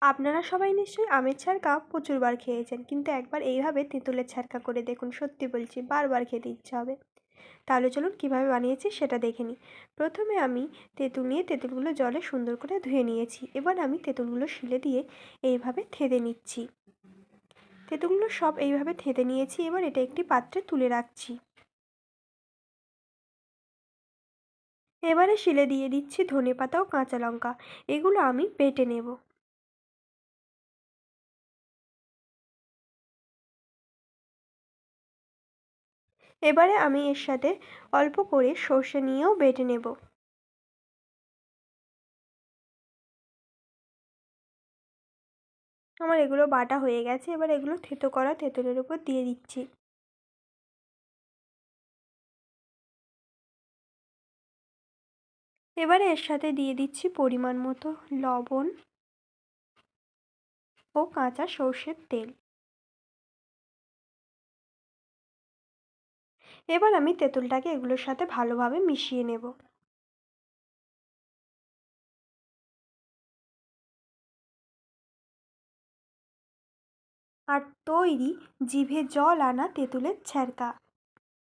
আপনারা সবাই নিশ্চয়ই আমের ছ্যাঁকা প্রচুরবার খেয়েছেন, কিন্তু একবার এইভাবে তেঁতুলের ছ্যাঁকা করে দেখুন, সত্যি বলছি বারবার খেতে ইচ্ছা হবে। তাহলে চলুন কীভাবে বানিয়েছি সেটা দেখে নিই। প্রথমে আমি তেঁতুল নিয়ে তেঁতুলগুলো জলে সুন্দর করে ধুয়ে নিয়েছি। এবার আমি তেঁতুলগুলো শিলে দিয়ে এইভাবে থেঁতে নিচ্ছি। তেঁতুলগুলো সব এইভাবে থেঁতে নিয়েছি। এবার এটা একটি পাত্রে তুলে রাখছি। এবারে শিলে দিয়ে দিচ্ছি ধনেপাতা ও কাঁচা লঙ্কা। এগুলো আমি বেটে নেব। এবারে আমি এর সাথে অল্প করে সর্ষে নিয়েও বেটে নেব। আমার এগুলো বাটা হয়ে গেছে। এবার এগুলো থেঁতো করা তেঁতুলের উপর দিয়ে দিচ্ছি। এবারে এর সাথে দিয়ে দিচ্ছি পরিমাণ মতো লবণ ও কাঁচা সর্ষের তেল। এবার আমি তেঁতুলটাকে এগুলোর সাথে ভালোভাবে মিশিয়ে নেব। আর তৈরি জিভে জল আনা তেঁতুলের ছ্যাঁকা।